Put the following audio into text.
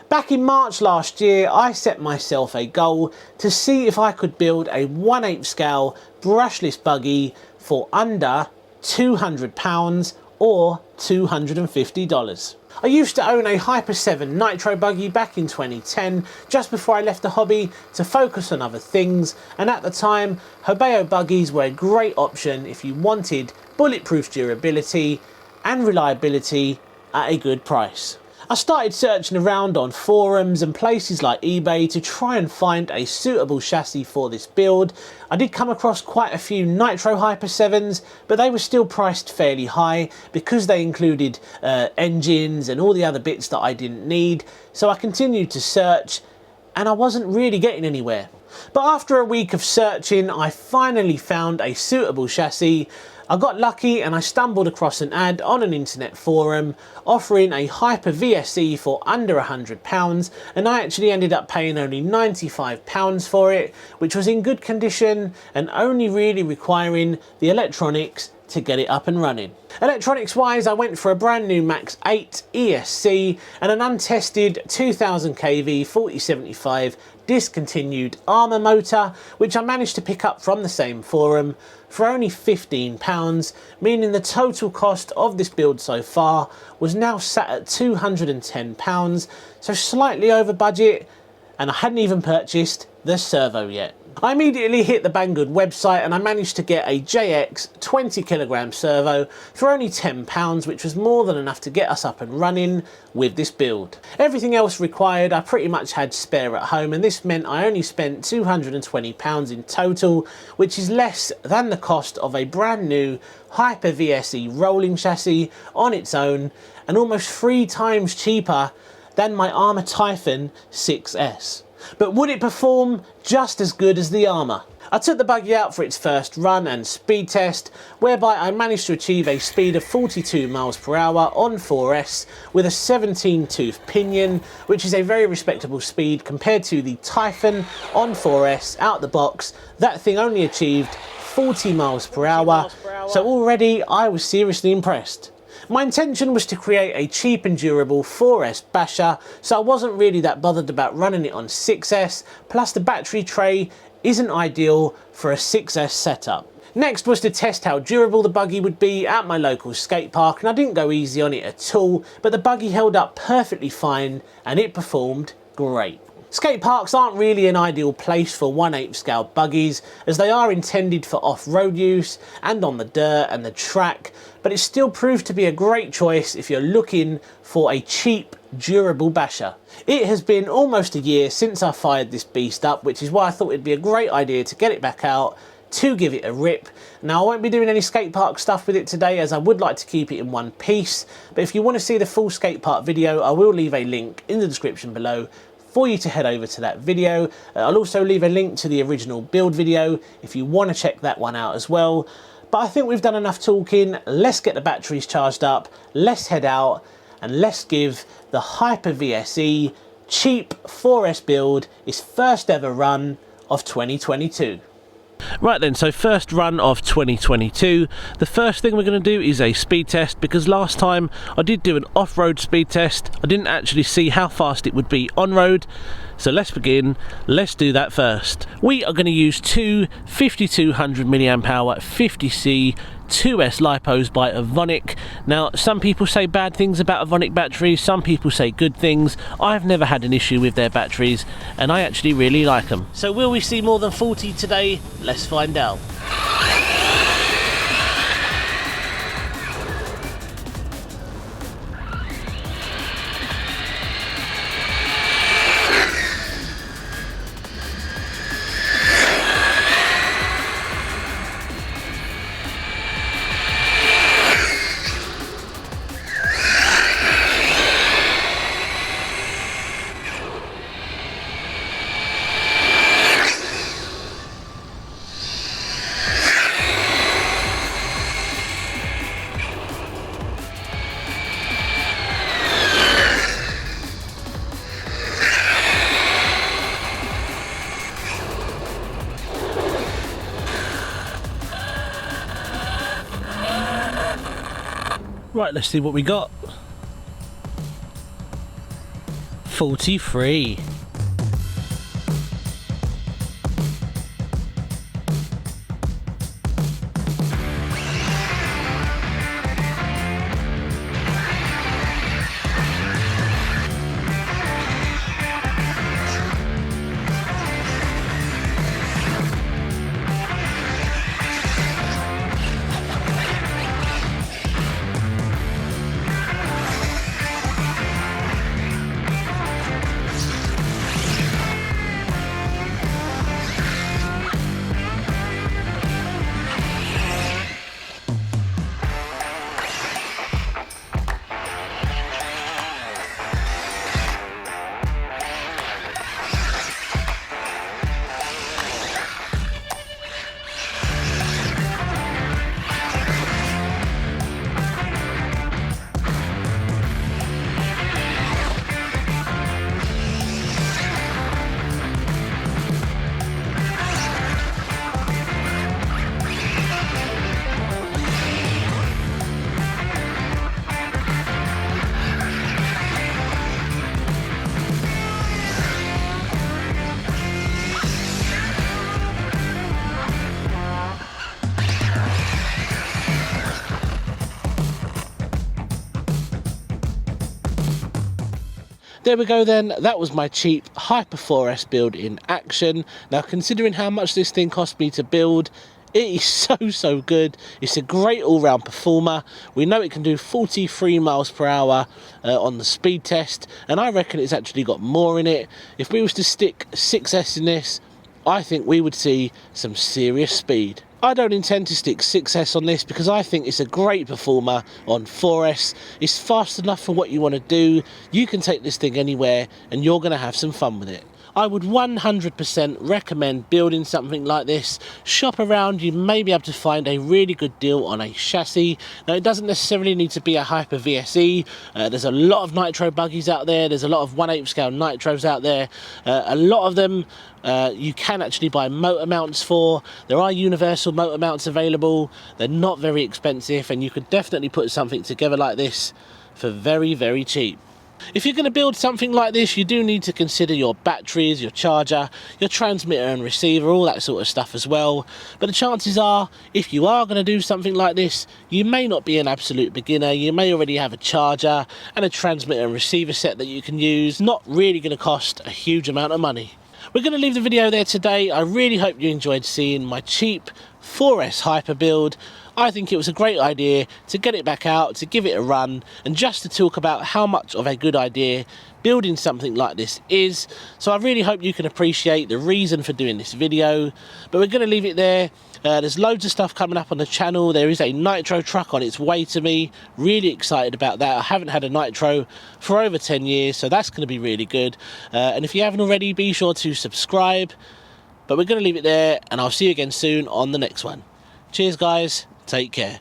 Back in March last year, I set myself a goal to see if I could build a 1/8 scale brushless buggy for under £200 or $250. I used to own a Hyper 7 Nitro buggy back in 2010, just before I left the hobby to focus on other things, and at the time, Hobeo buggies were a great option if you wanted bulletproof durability and reliability at a good price. I started searching around on forums and places like eBay to try and find a suitable chassis for this build. I did come across quite a few Nitro Hyper 7s, but they were still priced fairly high because they included engines and all the other bits that I didn't need. So I continued to search and I wasn't really getting anywhere. But after a week of searching, I finally found a suitable chassis. I got lucky and I stumbled across an ad on an internet forum offering a Hyper VSE for under £100, and I actually ended up paying only £95 for it, which was in good condition and only really requiring the electronics to get it up and running. Electronics wise, I went for a brand new Max 8 ESC and an untested 2000 kV 4075 discontinued ARRMA motor, which I managed to pick up from the same forum for only £15, meaning the total cost of this build so far was now sat at £210, so slightly over budget, and I hadn't even purchased the servo yet. I immediately hit the Banggood website and I managed to get a JX 20kg servo for only £10, which was more than enough to get us up and running with this build. Everything else required I pretty much had spare at home, and this meant I only spent £220 in total, which is less than the cost of a brand new Hyper VSE rolling chassis on its own, and almost 3 times cheaper than my ARRMA Typhon 6S. But would it perform just as good as the ARRMA? I took the buggy out for its first run and speed test, whereby I managed to achieve a speed of 42 miles per hour on 4S with a 17-tooth pinion, which is a very respectable speed compared to the Typhon on 4S out the box. That thing only achieved 40 miles per hour, so already I was seriously impressed. My intention was to create a cheap and durable 4S basher, so I wasn't really that bothered about running it on 6S, plus the battery tray isn't ideal for a 6S setup. Next was to test how durable the buggy would be at my local skate park, and I didn't go easy on it at all, but the buggy held up perfectly fine and it performed great. Skate parks aren't really an ideal place for 1/8 scale buggies, as they are intended for off-road use and on the dirt and the track, but it still proved to be a great choice if you're looking for a cheap, durable basher. It has been almost a year since I fired this beast up, which is why I thought it'd be a great idea to get it back out to give it a rip. Now, I won't be doing any skate park stuff with it today, as I would like to keep it in one piece, but if you want to see the full skate park video, I will leave a link in the description below for you to head over to that video. I'll also leave a link to the original build video if you want to check that one out as well. But I think we've done enough talking. Let's get the batteries charged up, let's head out, and let's give the Hyper VSE cheap 4S build its first ever run of 2022. Right then, so first run of 2022. The first thing we're going to do is a speed test, because last time I did do an off-road speed test. I didn't actually see how fast it would be on-road. So let's begin. Let's do that first. We are going to use two 5200 mAh 50C 2S lipos by Avonic. Now, some people say bad things about Avonic batteries, some people say good things. I've never had an issue with their batteries and I actually really like them. So will we see more than 40 today? Let's find out. Right, let's see what we got. 43. There we go then, that was my cheap Hyper 4S build in action. Now considering how much this thing cost me to build, it is so good. It's a great all-round performer. We know it can do 43 miles per hour on the speed test, and I reckon it's actually got more in it. If we was to stick 6S in this, I think we would see some serious speed. I don't intend to stick 6S on this because I think it's a great performer on 4S. It's fast enough for what you want to do. You can take this thing anywhere and you're going to have some fun with it. I would 100% recommend building something like this. Shop around, you may be able to find a really good deal on a chassis. Now it doesn't necessarily need to be a Hyper VSE. There's a lot of nitro buggies out there. There's a lot of 1/8 scale nitros out there. A lot of them you can actually buy motor mounts for. There are universal motor mounts available. They're not very expensive and you could definitely put something together like this for very cheap. If you're going to build something like this, you do need to consider your batteries, your charger, your transmitter and receiver, all that sort of stuff as well. But the chances are, if you are going to do something like this, you may not be an absolute beginner. You may already have a charger and a transmitter and receiver set that you can use. Not really going to cost a huge amount of money. We're going to leave the video there today. I really hope you enjoyed seeing my cheap 4S Hyper build. I think it was a great idea to get it back out, to give it a run, and just to talk about how much of a good idea building something like this is. So I really hope you can appreciate the reason for doing this video. But we're going to leave it there. There's loads of stuff coming up on the channel. There is a nitro truck on its way to me. Really excited about that. I haven't had a nitro for over 10 years, so that's going to be really good. And if you haven't already, be sure to subscribe. But we're going to leave it there, and I'll see you again soon on the next one. Cheers guys, take care.